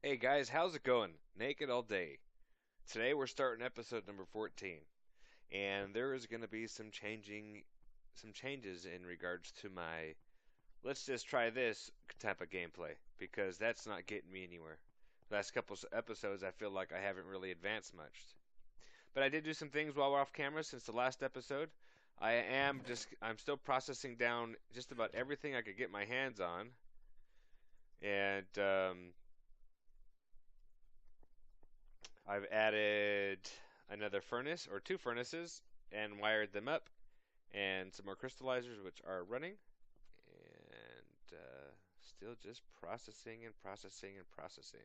Hey guys, how's it going? Naked all day. Today we're starting episode number 14, and there is going to be some changes in regards to my let's just try this type of gameplay because that's not getting me anywhere. The last couple episodes I feel like I haven't really advanced much. But I did do some things while we're off camera since the last episode. I'm still processing down just about everything I could get my hands on, and I've added another furnace or two furnaces and wired them up, and some more crystallizers which are running, and still just processing and processing and processing.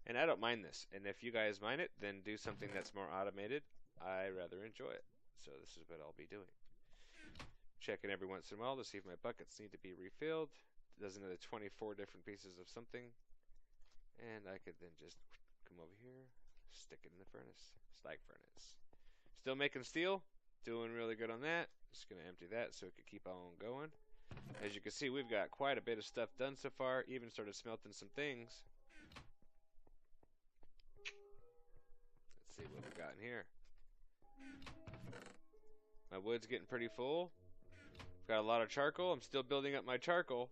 And I don't mind this. And if you guys mind it, then do something that's more automated. I rather enjoy it. So this is what I'll be doing. Checking every once in a while to see if my buckets need to be refilled. Does another 24 different pieces of something. And I could then just come over here, stick it in the furnace. Slag furnace. Still making steel. Doing really good on that. Just going to empty that so it could keep on going. As you can see, we've got quite a bit of stuff done so far. Even started smelting some things. Let's see what we got in here. My wood's getting pretty full. I've got a lot of charcoal. I'm still building up my charcoal.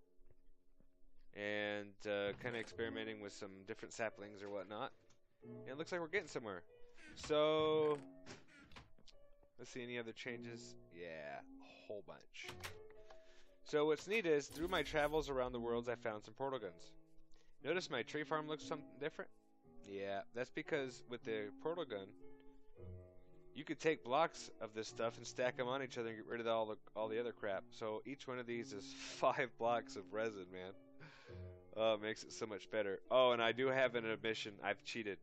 And kind of experimenting with some different saplings or whatnot. And it looks like we're getting somewhere. So, let's see, any other changes? Yeah, a whole bunch. So what's neat is, through my travels around the world, I found some portal guns. Notice my tree farm looks something different? Yeah, that's because with the portal gun, you could take blocks of this stuff and stack them on each other and get rid of all the other crap. So each one of these is 5 blocks of resin, man. Oh, it makes it so much better. Oh, and I do have an admission. I've cheated.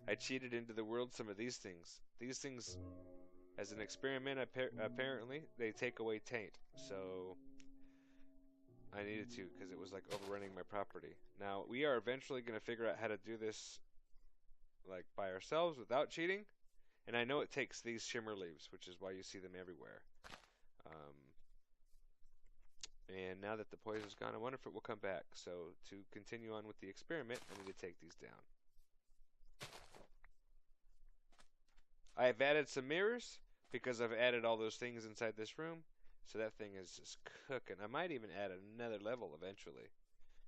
I cheated into the world some of these things. These things, as an experiment, apparently, they take away taint. So I needed to because it was like overrunning my property. Now, we are eventually going to figure out how to do this like by ourselves without cheating. And I know it takes these shimmer leaves, which is why you see them everywhere. And now that the poison's gone, I wonder if it will come back. So to continue on with the experiment, I need to take these down. I have added some mirrors because I've added all those things inside this room. So that thing is just cooking. I might even add another level eventually.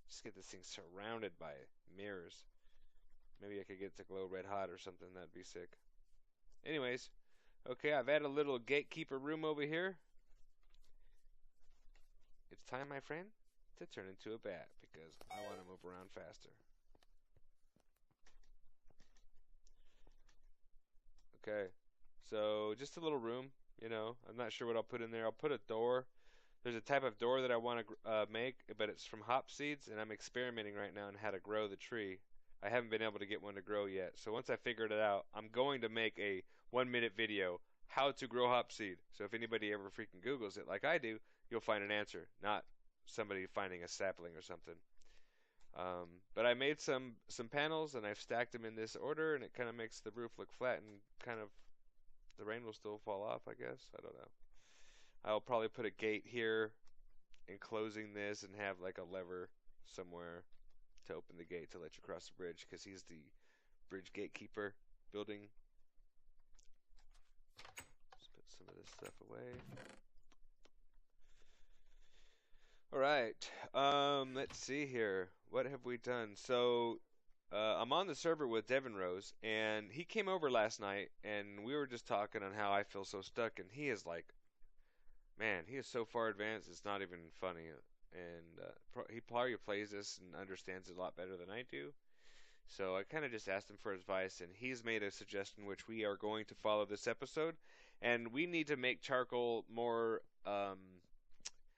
Just get this thing surrounded by mirrors. Maybe I could get it to glow red hot or something. That'd be sick. Anyways, okay, I've added a little gatekeeper room over here. It's time, my friend, to turn into a bat because I want to move around faster. Okay, so just a little room, you know. I'm not sure what I'll put in there. I'll put a door. There's a type of door that I want to make, but it's from hop seeds, and I'm experimenting right now on how to grow the tree. I haven't been able to get one to grow yet. So once I figured it out, I'm going to make a 1-minute video how to grow hop seed. So if anybody ever freaking Googles it like I do, you'll find an answer, not somebody finding a sapling or something. But I made some panels and I've stacked them in this order, and it kind of makes the roof look flat and kind of the rain will still fall off, I guess. I don't know. I'll probably put a gate here enclosing this and have like a lever somewhere to open the gate to let you cross the bridge because he's the bridge gatekeeper building. Let's put some of this stuff away. All right. Let's see here. What have we done? So, I'm on the server with Devin Rose, and he came over last night, and we were just talking on how I feel so stuck, and he is like, man, he is so far advanced, it's not even funny. And he probably plays this and understands it a lot better than I do. So I kind of just asked him for advice, and he's made a suggestion which we are going to follow this episode. And we need to make charcoal more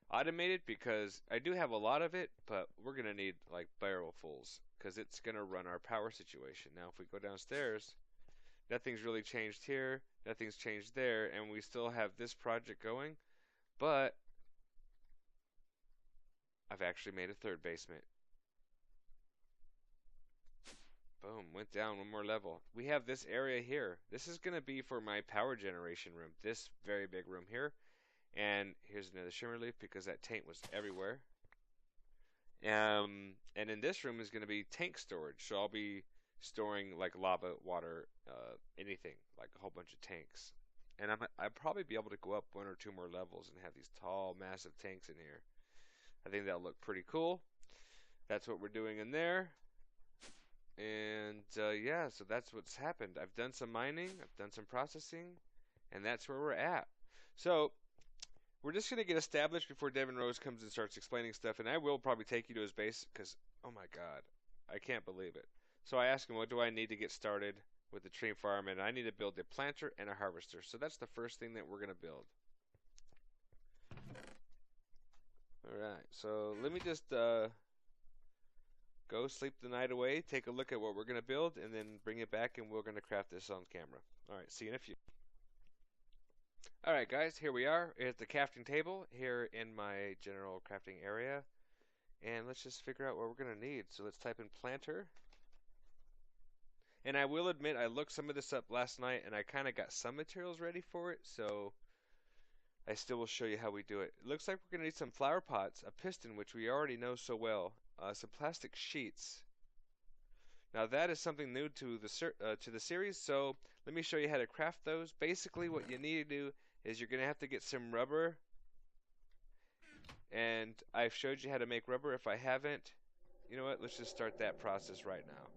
automated because I do have a lot of it, but we're going to need like barrelfuls because it's going to run our power situation. Now, if we go downstairs, nothing's really changed here, nothing's changed there, and we still have this project going, but I've actually made a third basement. Boom, went down one more level. We have this area here. This is going to be for my power generation room, this very big room here. And here's another shimmer leaf because that taint was everywhere. And in this room is going to be tank storage. So I'll be storing like lava, water, anything, like a whole bunch of tanks. And I'd probably be able to go up one or two more levels and have these tall, massive tanks in here. I think that'll look pretty cool. That's what we're doing in there. And yeah, so that's what's happened. I've done some mining, I've done some processing, and that's where we're at. So we're just going to get established before Devin Rose comes and starts explaining stuff. And I will probably take you to his base because, oh my God, I can't believe it. So I asked him, what do I need to get started with the tree farm? And I need to build a planter and a harvester. So that's the first thing that we're going to build. Alright, so let me just go sleep the night away, take a look at what we're going to build, and then bring it back and we're going to craft this on camera. Alright, see you in a few. Alright guys, here we are at the crafting table here in my general crafting area. And let's just figure out what we're going to need. So let's type in planter. And I will admit, I looked some of this up last night and I kind of got some materials ready for it, so I still will show you how we do it. It looks like we're going to need some flower pots, a piston, which we already know so well, some plastic sheets. Now that is something new to the series, so let me show you how to craft those. Basically what you need to do is you're going to have to get some rubber, and I've showed you how to make rubber. If I haven't, you know what, let's just start that process right now.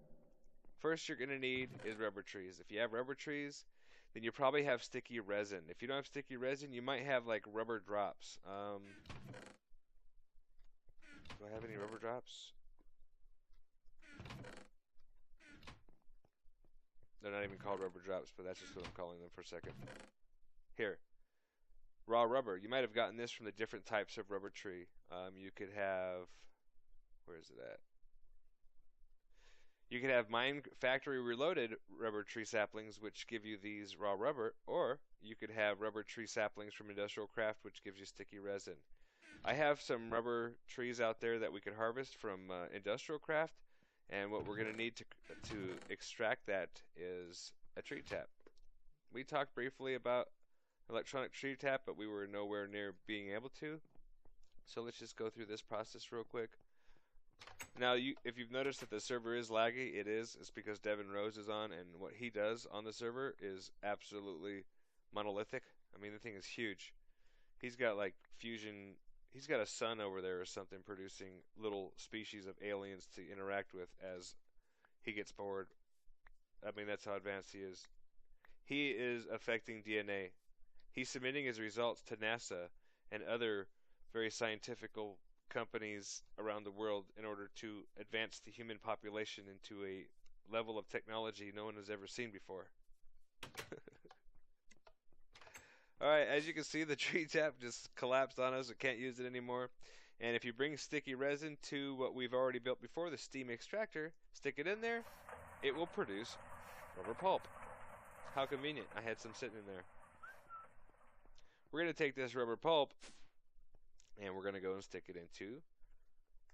First you're going to need is rubber trees. If you have rubber trees, then you probably have sticky resin. If you don't have sticky resin, you might have like rubber drops. Do I have any rubber drops? They're not even called rubber drops, but that's just what I'm calling them for a second. Here, raw rubber. You might have gotten this from the different types of rubber tree. You could have, where is it at? You could have mine factory reloaded rubber tree saplings, which give you these raw rubber, or you could have rubber tree saplings from industrial craft, which gives you sticky resin. I have some rubber trees out there that we could harvest from industrial craft, and what we're going to need to extract that is a tree tap. We talked briefly about electronic tree tap, but we were nowhere near being able to. So let's just go through this process real quick. Now, if you've noticed that the server is laggy, it is. It's because Devin Rose is on, and what he does on the server is absolutely monolithic. I mean, the thing is huge. He's got like fusion. He's got a sun over there or something producing little species of aliens to interact with as he gets bored. I mean, that's how advanced he is. He is affecting DNA. He's submitting his results to NASA and other very scientific companies around the world in order to advance the human population into a level of technology no one has ever seen before. Alright, as you can see, the tree tap just collapsed on us. We can't use it anymore. And if you bring sticky resin to what we've already built before, the steam extractor, stick it in there, it will produce rubber pulp. How convenient. I had some sitting in there. We're going to take this rubber pulp and we're going to go and stick it into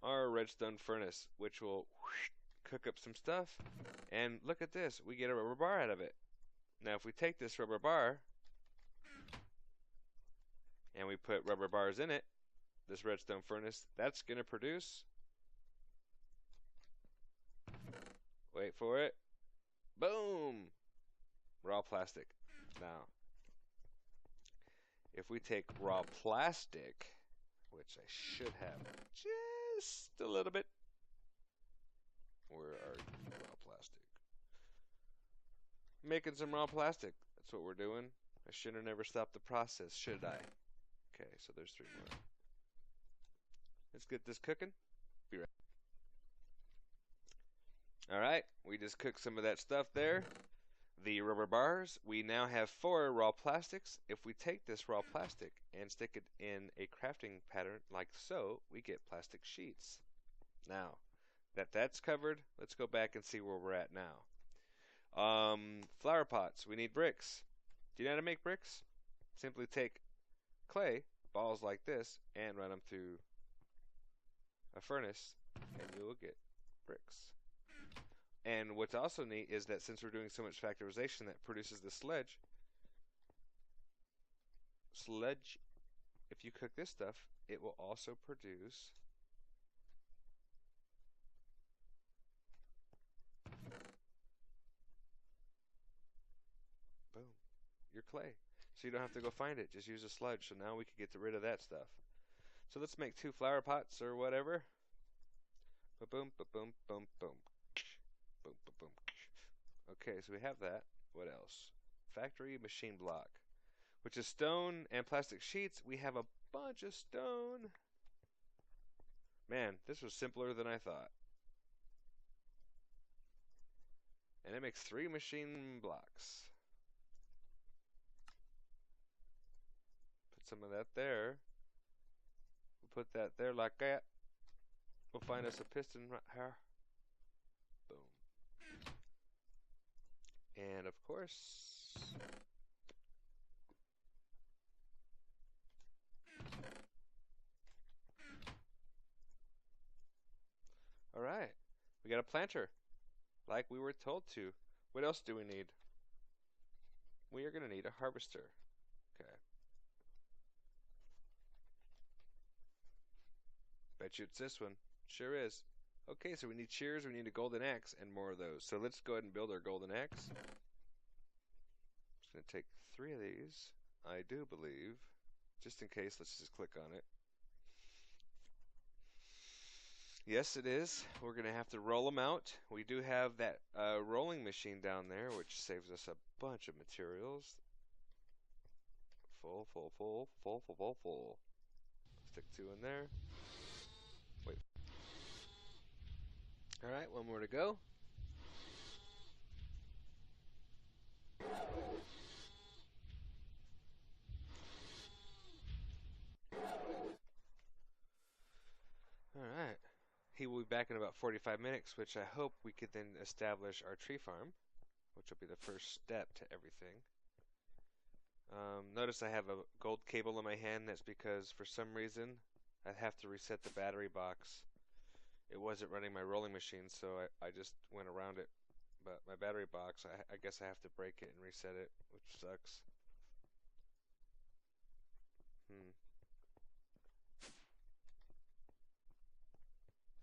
our redstone furnace, which will cook up some stuff. And look at this. We get a rubber bar out of it. Now, if we take this rubber bar and we put rubber bars in it, this redstone furnace, that's going to produce, wait for it, boom, raw plastic. Now, if we take raw plastic, which I should have just a little bit, where are you, raw plastic? Making some raw plastic, that's what we're doing. I should have never stopped the process, should I? Okay, so there's 3 more. Let's get this cooking. Be right. Alright, we just cooked some of that stuff there. The rubber bars, we now have 4 raw plastics. If we take this raw plastic and stick it in a crafting pattern like so, we get plastic sheets. Now, that's covered, let's go back and see where we're at now. Flower pots, we need bricks. Do you know how to make bricks? Simply take clay, balls like this, and run them through a furnace, and you will get bricks. And what's also neat is that since we're doing so much factorization that produces the sludge, if you cook this stuff, it will also produce your clay. So you don't have to go find it. Just use a sludge. So now we can get rid of that stuff. So let's make 2 flower pots or whatever. Ba-boom, ba-boom, boom, boom. Boom, ba-boom. Okay, so we have that. What else? Factory machine block, which is stone and plastic sheets. We have a bunch of stone. Man, this was simpler than I thought. And it makes 3 machine blocks. Put some of that there. We'll put that there like that. We'll find us a piston right here. Boom. And of course, all right, we got a planter, like we were told to. What else do we need? We are going to need a harvester. Okay. Bet you it's this one. Sure is. Okay, so we need shears, we need a golden axe, and more of those. So let's go ahead and build our golden axe. Just going to take 3 of these, I do believe. Just in case, let's just click on it. Yes, it is. We're going to have to roll them out. We do have that rolling machine down there, which saves us a bunch of materials. Full, full, full, full, full, full, full. Stick 2 in there. Wait. All right, 1 more to go. All right. He will be back in about 45 minutes, which I hope we could then establish our tree farm, which will be the first step to everything. Notice I have a gold cable in my hand. That's because for some reason I have to reset the battery box. It wasn't running my rolling machine, so I just went around it. But my battery box, I guess I have to break it and reset it, which sucks.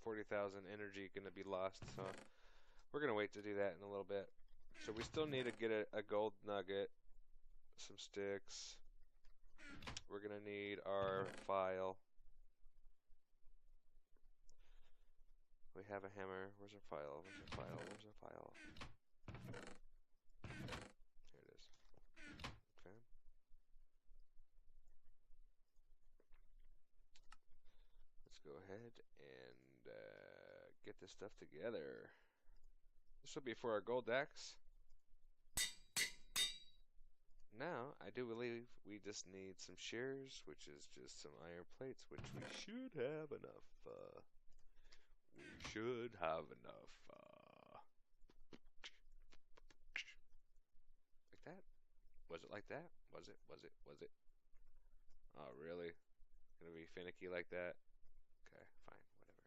40,000 energy going to be lost, so we're going to wait to do that in a little bit. So we still need to get a gold nugget, some sticks. We're going to need our file. We have a hammer. Where's our file? Where's our file? Where's our file? Here it is. Okay. Let's go ahead and get this stuff together. This will be for our gold axe. Now, I do believe we just need some shears, which is just some iron plates, which we should have enough. We should have enough. Like that? Was it like that? Was it? Was it? Was it? Oh, really? Gonna be finicky like that? Okay, fine, whatever.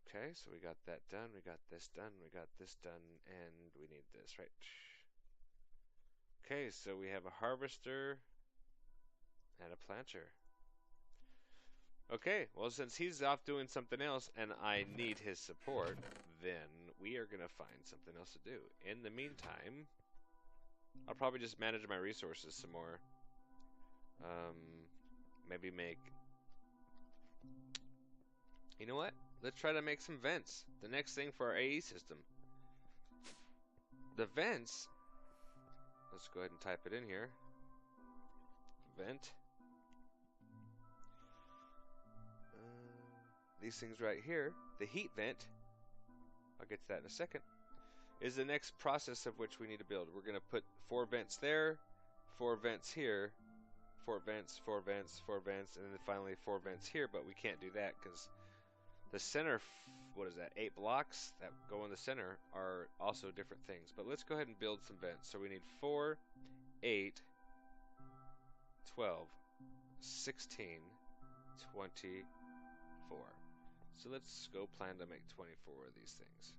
Okay, so we got that done, we got this done, we got this done, and we need this, right? Okay, so we have a harvester and a planter. Okay, well, since he's off doing something else and I need his support, then we are going to find something else to do. In the meantime, I'll probably just manage my resources some more. Maybe make... You know what? Let's try to make some vents. The next thing for our AE system. The vents... Let's go ahead and type it in here. Vent. These things right here, the heat vent, I'll get to that in a second, is the next process of which we need to build. We're going to put 4 vents there, 4 vents here, 4 vents, 4 vents, 4 vents, and then finally 4 vents here, but we can't do that because the center, what is that, 8 blocks that go in the center are also different things. But let's go ahead and build some vents. So we need 4, 8, 12, 16, 24. So let's go plan to make 24 of these things.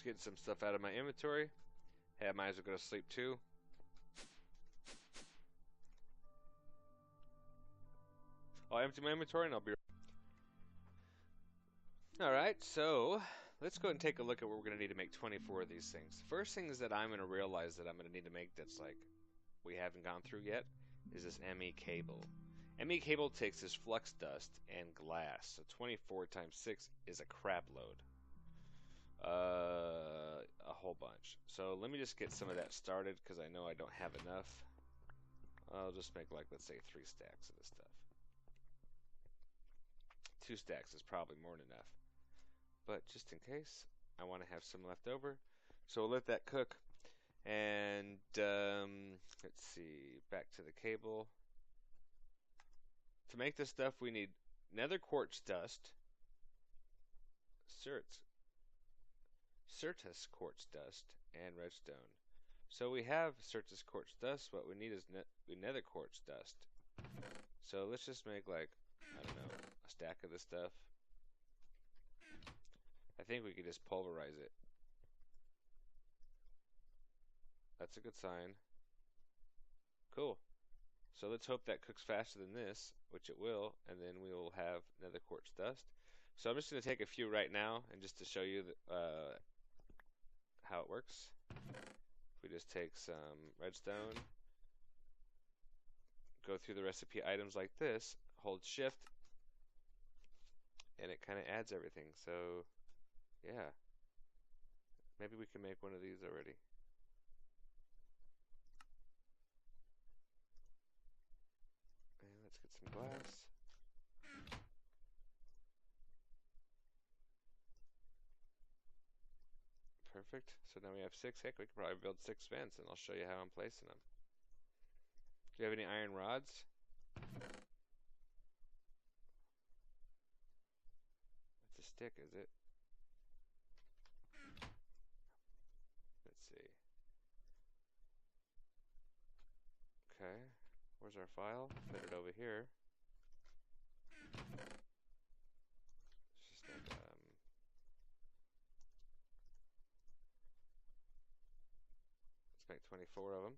get some stuff out of my inventory. Hey, I might as well go to sleep too. I'll empty my inventory and I'll be right. Alright, so let's go and take a look at what we're going to need to make 24 of these things. The first thing is that I'm going to realize that I'm going to need to make that's like we haven't gone through yet is this ME cable. ME cable takes this flux dust and glass. So 24 times 6 is a crap load. A whole bunch. So let me just get some of that started because I know I don't have enough. I'll just make like, let's say 3 stacks of this stuff. 2 stacks is probably more than enough. But just in case, I want to have some left over. So we'll let that cook. And let's see, back to the cable. To make this stuff, we need nether quartz dust, Certus quartz dust, and redstone. So we have Certus quartz dust. What we need is nether quartz dust. So let's just make like, I don't know, a stack of this stuff. I think we could just pulverize it. That's a good sign. Cool. So let's hope that cooks faster than this, which it will, and then we will have nether quartz dust. So I'm just going to take a few right now, and just to show you how it works. We just take some redstone, go through the recipe items like this, hold shift, and it kind of adds everything. So yeah, maybe we can make one of these already. And let's get some glass. Perfect. So now we have 6. Heck, we could probably build 6 vents, and I'll show you how I'm placing them. Do you have any iron rods? It's a stick, is it? Let's see. Okay. Where's our file? Put it over here. It's just like, let's make 24 of them.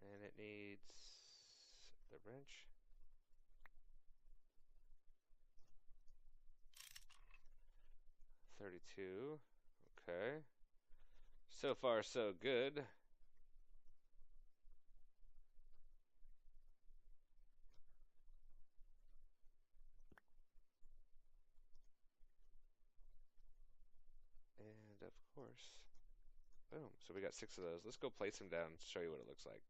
And it needs the wrench. $32. Okay. So far, so good. And of course, boom. So we got 6 of those. Let's go place them down and show you what it looks like.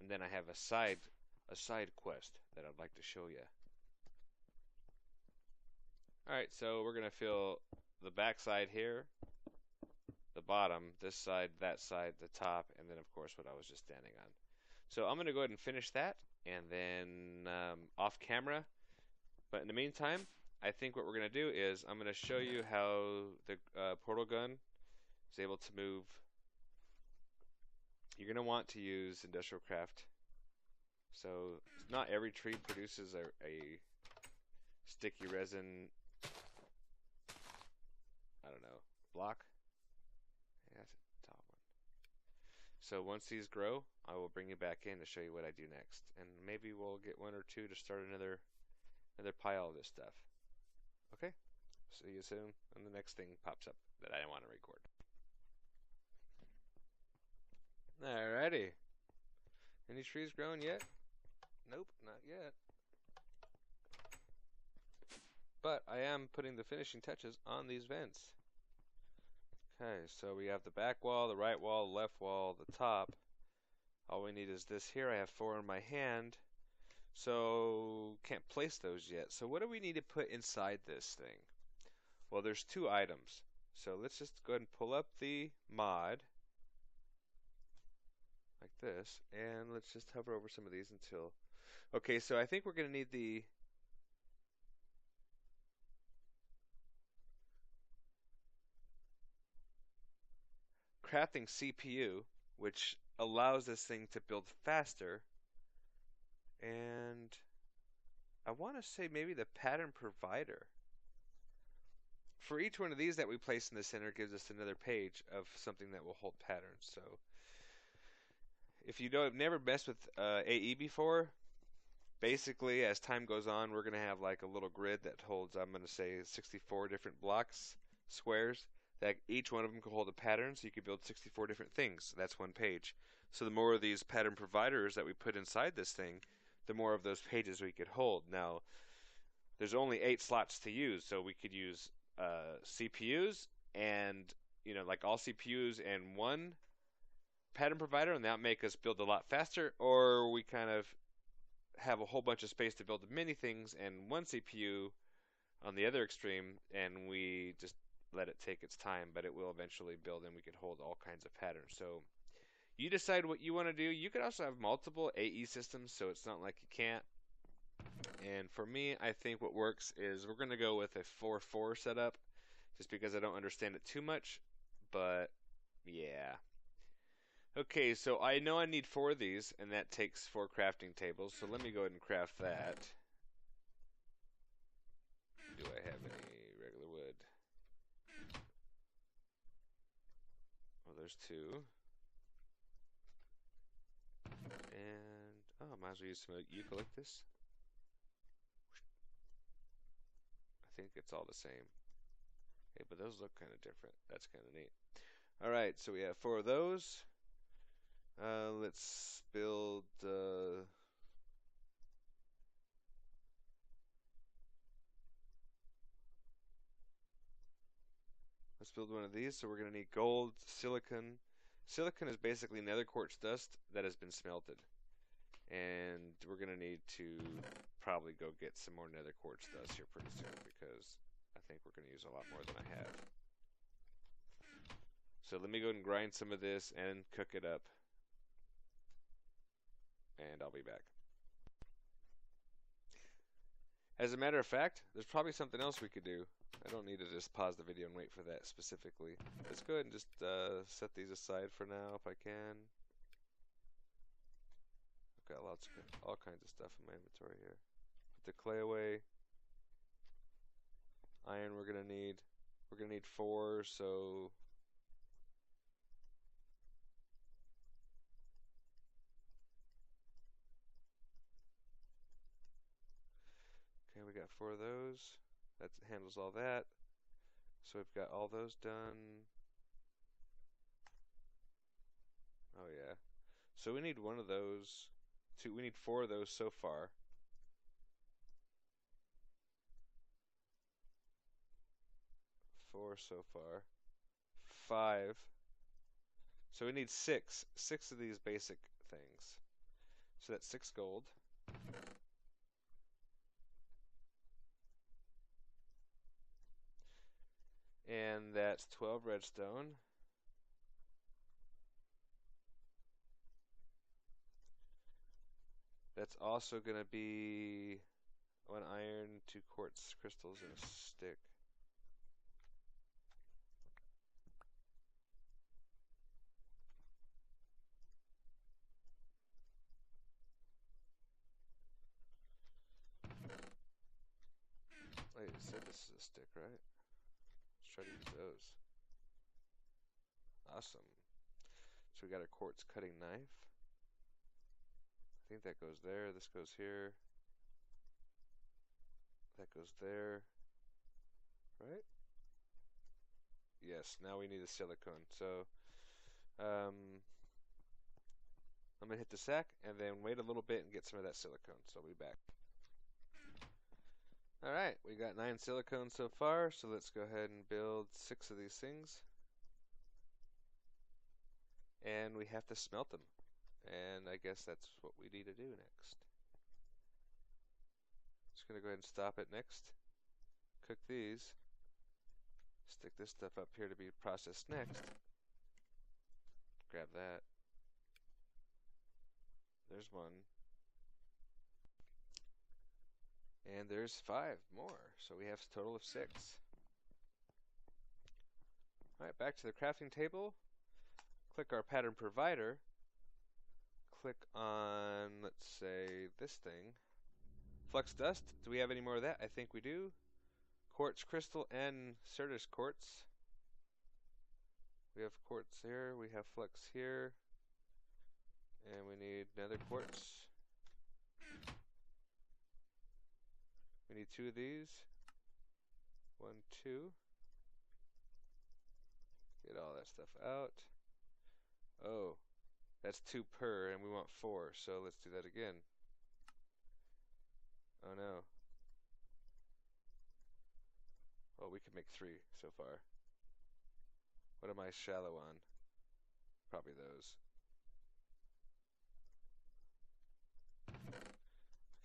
And then I have a side quest that I'd like to show you. Alright, so we're going to fill the back side here, the bottom, this side, that side, the top, and then of course what I was just standing on. So I'm going to go ahead and finish that, and then off camera. But in the meantime, I think what we're going to do is I'm going to show you how the portal gun is able to move. You're going to want to use industrial craft. So not every tree produces a sticky resin, I don't know, block. Yeah, that's a top one. So once these grow, I will bring you back in to show you what I do next. And maybe we'll get 1 or 2 to start another pile of this stuff. Okay? See you soon when the next thing pops up that I want to record. Alrighty. Any trees growing yet? Nope, not yet. But I am putting the finishing touches on these vents. Okay, so we have the back wall, the right wall, the left wall, the top. All we need is this here. I have 4 in my hand. So can't place those yet. So what do we need to put inside this thing? Well, there's 2 items. So let's just go ahead and pull up the mod like this, and let's just hover over some of these until. Okay, so I think we're going to need the crafting CPU, which allows this thing to build faster. And I want to say maybe the pattern provider. For each one of these that we place in the center gives us another page of something that will hold patterns. So if you don't never messed with AE before, basically as time goes on, we're going to have like a little grid that holds, I'm going to say 64 different blocks, squares, that each one of them can hold a pattern, so you can build 64 different things. That's one page. So the more of these pattern providers that we put inside this thing, the more of those pages we could hold. Now, there's only 8 slots to use, so we could use CPUs and, like all CPUs and one pattern provider, and that would make us build a lot faster, or we kind of have a whole bunch of space to build many things and one CPU on the other extreme, and we just let it take its time, but it will eventually build and we could hold all kinds of patterns. So you decide what you want to do. You could also have multiple AE systems, so it's not like you can't. And for me, I think what works is we're going to go with a 4-4 setup, just because I don't understand it too much, but yeah. Okay, so I know I need 4 of these, and that takes 4 crafting tables, so let me go ahead and craft that. Do I have any regular wood? Oh, there's 2. And, oh, might as well use some eucalyptus. I think it's all the same. Okay, but those look kind of different. That's kind of neat. Alright, so we have 4 of those. Let's build one of these. So we're going to need gold, silicon. Silicon is basically nether quartz dust that has been smelted. And we're going to need to probably go get some more nether quartz dust here pretty soon, because I think we're going to use a lot more than I have. So let me go and grind some of this and cook it up. And I'll be back. As a matter of fact, there's probably something else we could do. I don't need to just pause the video and wait for that specifically. Let's go ahead and just set these aside for now if I can. I've got all kinds of stuff in my inventory here. Put the clay away. Iron we're gonna need. We're gonna need 4, so okay, we got 4 of those. That handles all that. So we've got all those done. Oh yeah. So we need 1 of those. We need 4 of those so far. Four so far. 5. So we need 6. 6 of these basic things. So that's 6 gold. And that's 12 redstone. That's also going to be 1 iron, 2 quartz crystals, and a stick. Wait, it said this is a stick, right? Let's try to use those. Awesome. So we got a quartz cutting knife. I think that goes there. This goes here. That goes there. Right? Yes, now we need a silicone. So I'm going to hit the sack and then wait a little bit and get some of that silicone. So I'll be back. Alright, we got 9 silicone so far, so let's go ahead and build 6 of these things. And we have to smelt them. And I guess that's what we need to do next. Just going to go ahead and stop it next. Cook these. Stick this stuff up here to be processed next. Grab that. There's 1. And there's 5 more. So we have a total of 6. Alright, back to the crafting table. Click our pattern provider. Click on, let's say, this thing. Flux dust. Do we have any more of that? I think we do. Quartz crystal and Certus quartz. We have quartz here. We have flux here. And we need another quartz. We need 2 of these. 1, 2. Get all that stuff out. Oh, that's 2 per, and we want 4, so let's do that again. Oh no. Oh, we can make 3 so far. What am I shallow on? Probably those.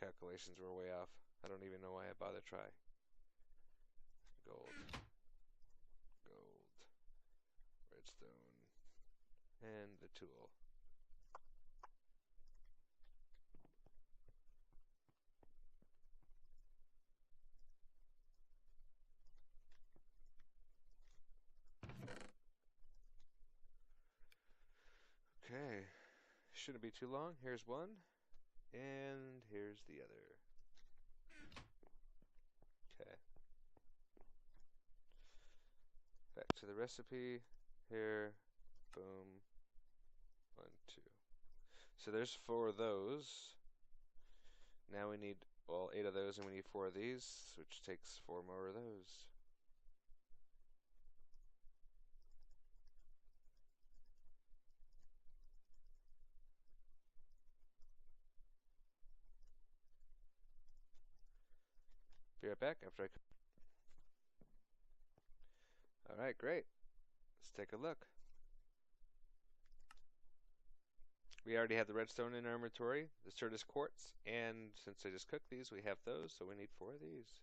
Calculations were way off. I don't even know why I bother try. Gold. Gold. Redstone. And the tool. Okay. Shouldn't be too long. Here's one. And here's the other. Okay. Back to the recipe. Here. Boom. 1, 2. So there's 4 of those. Now we need, well, 8 of those, and we need 4 of these, which takes 4 more of those. Be right back after I. Alright, great. Let's take a look. We already have the redstone in our inventory, the Certus quartz, and since I just cooked these, we have those, so we need 4 of these.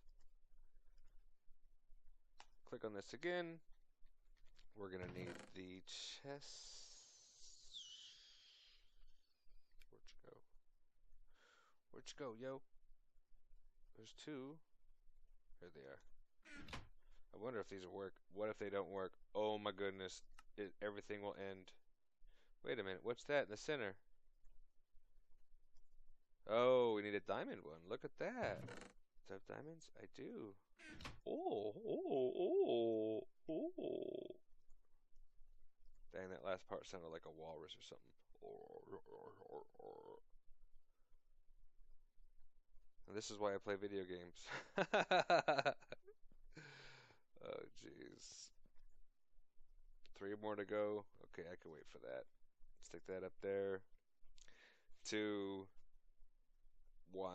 Click on this again. We're going to need the chest. Where'd you go? Where'd you go, yo? There's 2. There they are. I wonder if these will work. What if they don't work? Oh my goodness. Everything will end. Wait a minute. What's that in the center? Oh, we need a diamond one. Look at that. Do I have diamonds? I do. Oh, oh, oh, oh. Dang, that last part sounded like a walrus or something. And this is why I play video games. Oh, jeez. 3 more to go. Okay, I can wait for that. Stick that up there. 2, 1.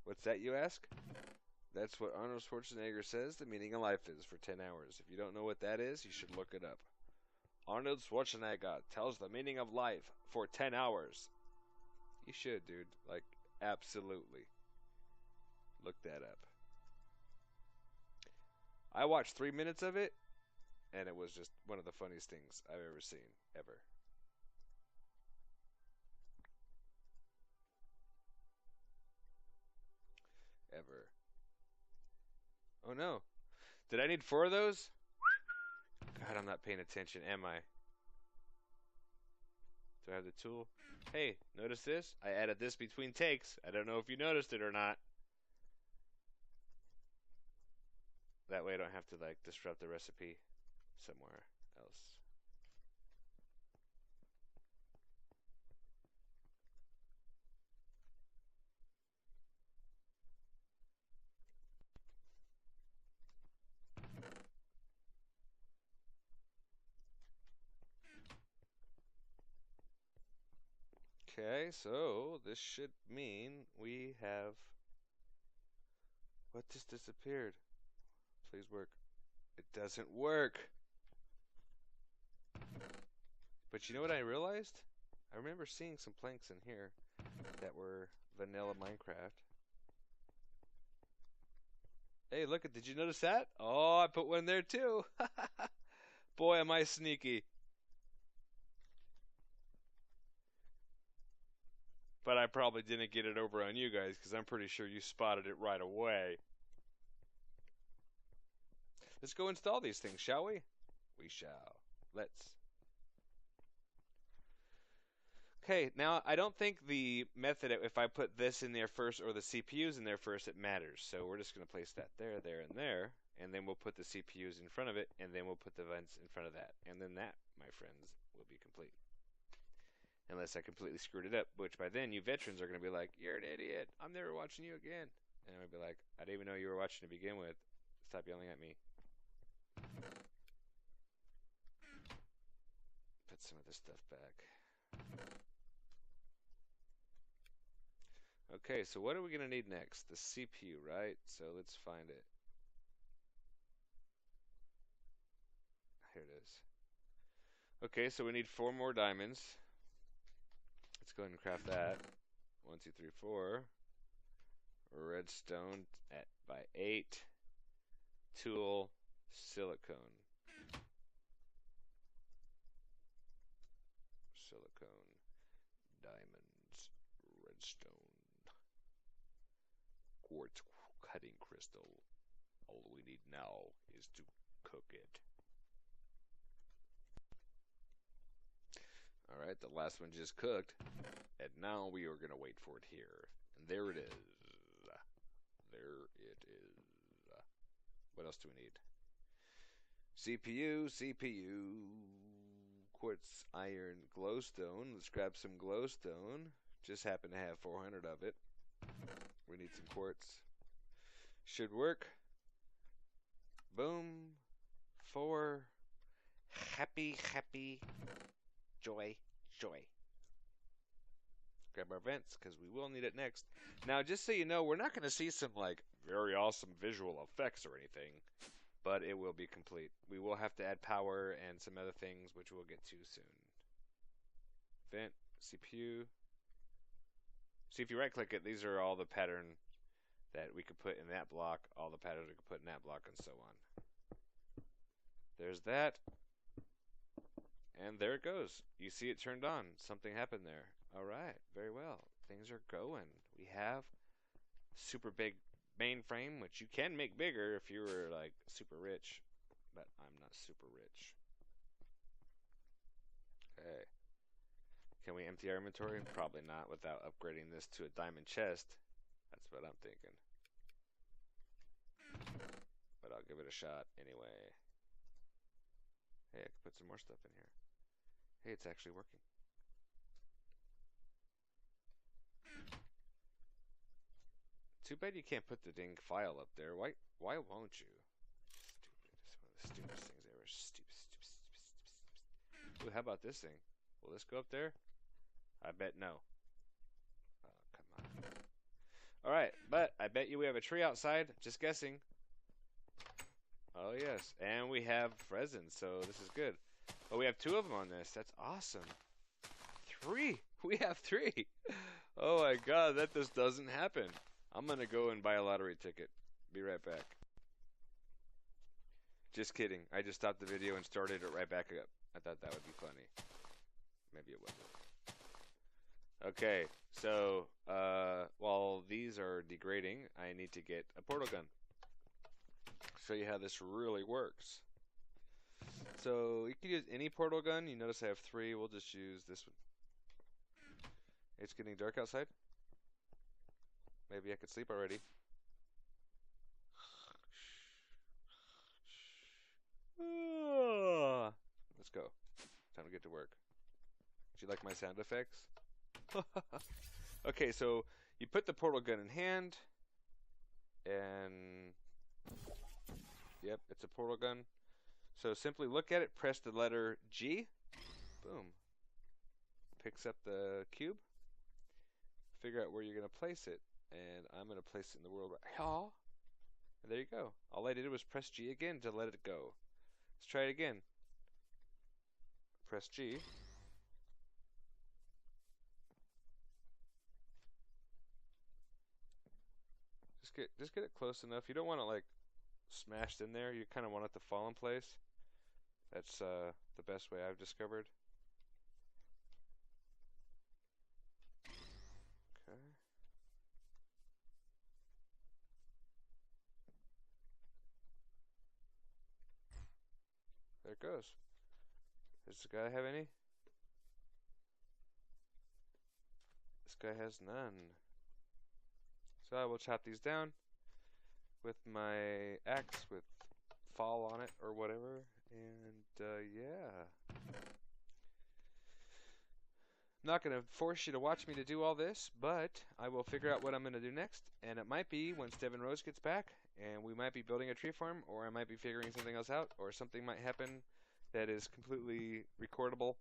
What's that, you ask? That's what Arnold Schwarzenegger says the meaning of life is for 10 hours. If you don't know what that is, you should look it up. Arnold Schwarzenegger tells the meaning of life for 10 hours. You should, dude. Like, absolutely. Look that up. I watched 3 minutes of it, and it was just one of the funniest things I've ever seen, ever. Ever. Oh no. Did I need 4 of those? God, I'm not paying attention, am I? Do I have the tool? Hey, notice this? I added this between takes. I don't know if you noticed it or not. That way I don't have to, like, disrupt the recipe somewhere else. Okay, so this should mean we have. What just disappeared? Please work. It doesn't work. But you know what I realized? I remember seeing some planks in here that were vanilla Minecraft. Hey, look at, did you notice that? Oh, I put one there too. Boy, am I sneaky. But I probably didn't get it over on you guys because I'm pretty sure you spotted it right away. Let's go install these things, shall we? We shall. Let's. Okay, now I don't think the method, if I put this in there first or the CPUs in there first, it matters. So we're just going to place that there, there, and there, and then we'll put the CPUs in front of it, and then we'll put the vents in front of that. And then that, my friends, will be complete. Unless I completely screwed it up, which by then you veterans are going to be like, you're an idiot. I'm never watching you again. And I'm going to be like, I didn't even know you were watching to begin with. Stop yelling at me. Put some of this stuff back. Okay, so what are we going to need next? The CPU, right? So let's find it. Here it is. Okay, so we need 4 more diamonds. Let's go ahead and craft that. 1, 2, 3, 4. Redstone by 8. Tool, silicone. Silicone, diamonds, redstone, quartz cutting crystal. All we need now is to cook it. Alright, the last one just cooked. And now we are going to wait for it here. And there it is. There it is. What else do we need? CPU, quartz, iron, glowstone. Let's grab some glowstone. Just happen to have 400 of it. We need some quartz. Should work. Boom. 4. Happy, joy. Grab our vents, because we will need it next. Now, just so you know, we're not going to see some, like, very awesome visual effects or anything, but it will be complete. We will have to add power and some other things, which we'll get to soon. Vent, CPU. See, if you right-click it, these are all the pattern that we could put in that block, all the patterns we could put in that block, and so on. There's that. And there it goes. You see it turned on. Something happened there. All right, very well. Things are going. We have super big mainframe, which you can make bigger if you were like super rich, but I'm not super rich. Okay. Can we empty our inventory? Probably not without upgrading this to a diamond chest. That's what I'm thinking. But I'll give it a shot anyway. Hey, I can put some more stuff in here. Hey, it's actually working. Too bad you can't put the dang file up there. Why won't you? Stupid. It's one of the stupidest things ever. Stupid. Ooh, how about this thing? Will this go up there? I bet no. Oh, come on. Alright, but I bet you we have a tree outside. Just guessing. Oh, yes. And we have resin, so this is good. Oh, we have 2 of them on this. That's awesome. 3! We have 3! Oh my god, that just doesn't happen. I'm gonna go and buy a lottery ticket. Be right back. Just kidding. I just stopped the video and started it right back up. I thought that would be funny. Maybe it wasn't. Okay, so while these are degrading, I need to get a portal gun. Show you how this really works. So you can use any portal gun. You notice I have 3. We'll just use this one. It's getting dark outside. Maybe I could sleep already. Let's go. Time to get to work. Do you like my sound effects? Okay, so you put the portal gun in hand, and yep, it's a portal gun. So simply look at it, press the letter G, boom. Picks up the cube. Figure out where you're going to place it, and I'm going to place it in the world right here. And there you go. All I did was press G again to let it go. Let's try it again. Press G. Just get it close enough. You don't want it like smashed in there. You kind of want it to fall in place. That's the best way I've discovered. Okay. There it goes. Does the guy have any? guy has none. So I will chop these down with my axe with fall on it or whatever. And yeah. I'm not going to force you to watch me to do all this, but I will figure out what I'm going to do next. And it might be once Devin Rose gets back, and we might be building a tree farm, or I might be figuring something else out, or something might happen that is completely recordable,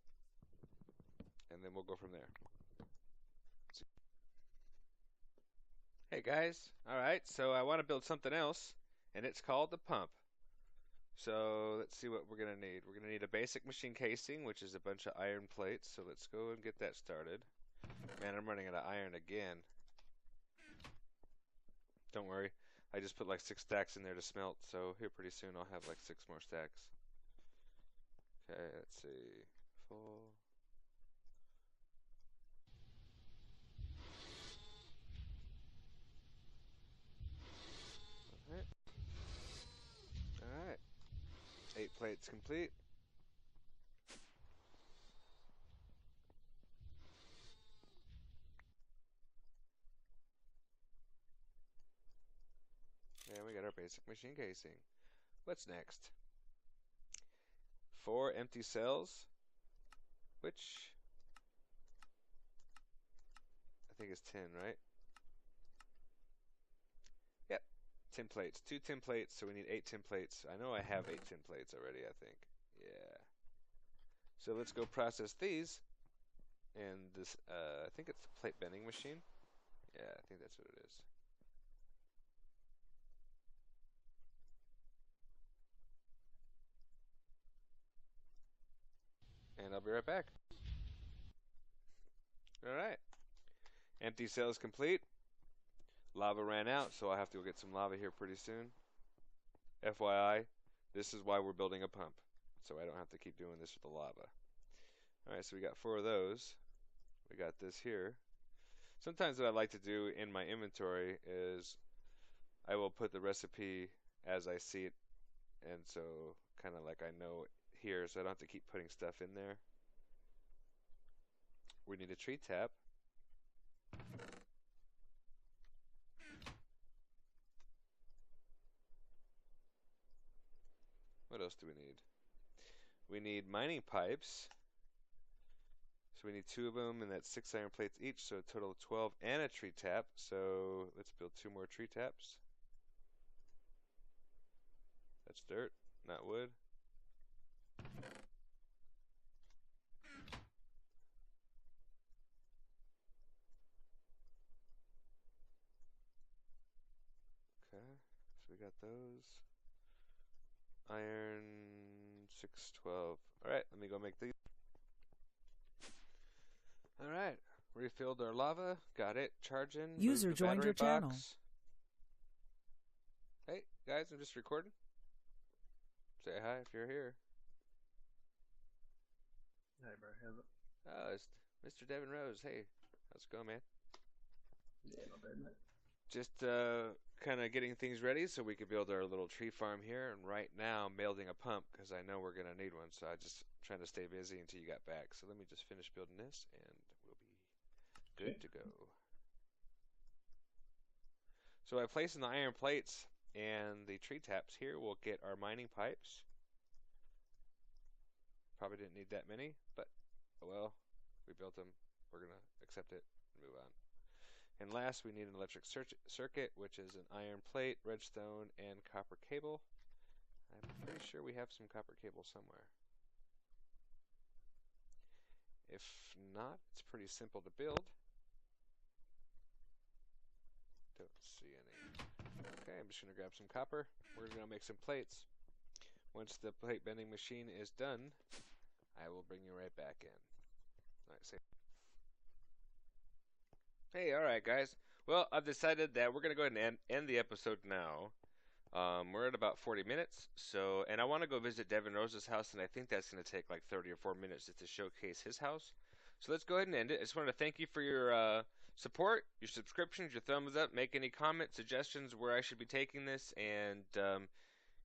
and then we'll go from there. Hey guys, alright, so I want to build something else, and it's called the pump. So let's see what we're going to need. We're going to need a basic machine casing, which is a bunch of iron plates. So let's go and get that started. Man, I'm running out of iron again. Don't worry. I just put like 6 stacks in there to smelt. So here pretty soon I'll have like 6 more stacks. Okay, let's see. Full. Alright. Alright. 8 plates complete. And we got our basic machine casing. What's next? 4 empty cells, which I think is 10, right? Yep, 10 plates. 2 tin plates, so we need 8 tin plates. I know I have 8 tin plates already, I think. Yeah. So let's go process these. And this, I think it's the plate bending machine. Yeah, I think that's what it is. And I'll be right back. Alright. Empty cells complete. Lava ran out, so I'll have to go get some lava here pretty soon. FYI, this is why we're building a pump. So I don't have to keep doing this with the lava. Alright, so we got 4 of those. We got this here. Sometimes what I like to do in my inventory is I will put the recipe as I see it, and so kind of like I know here, so I don't have to keep putting stuff in there. We need a tree tap. What else do we need? We need mining pipes. So we need 2 of them, and that's 6 iron plates each, so a total of 12, and a tree tap. So let's build 2 more tree taps. That's dirt, not wood. Okay, so we got those. Iron 6, 12. Alright, let me go make these. Alright, refilled our lava. Got it. Charging. User joined your channel. Hey, guys, I'm just recording. Say hi if you're here. Hey, bro. How's it? Oh, it's Mr. Devin Rose. Hey, how's it going, man? Yeah, not bad, mate. Just kind of getting things ready so we can build our little tree farm here. And right now, I'm building a pump because I know we're going to need one. So I just trying to stay busy until you got back. So let me just finish building this, and we'll be good to go. So by placing the iron plates and the tree taps here, we'll get our mining pipes. Probably didn't need that many, but oh well, we built them. We're going to accept it and move on. And last, we need an electric circuit, which is an iron plate, redstone, and copper cable. I'm pretty sure we have some copper cable somewhere. If not, it's pretty simple to build. Don't see any. Okay, I'm just going to grab some copper. We're going to make some plates. Once the plate bending machine is done, I will bring you right back in. Alright, say. Hey, alright guys. Well, I've decided that we're going to go ahead and end the episode now. We're at about 40 minutes, and I want to go visit Devin Rose's house, and I think that's going to take like 30 or 4 minutes just to showcase his house. So let's go ahead and end it. I just wanted to thank you for your support, your subscriptions, your thumbs up, make any comments, suggestions where I should be taking this, and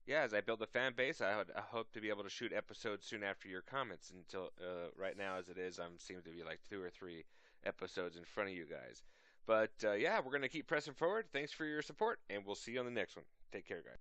yeah, as I build a fan base, I hope to be able to shoot episodes soon after your comments. Until right now, as it is, seems to be like 2 or 3 episodes in front of you guys. But yeah, we're gonna keep pressing forward. Thanks for your support, and we'll see you on the next one. Take care, guys.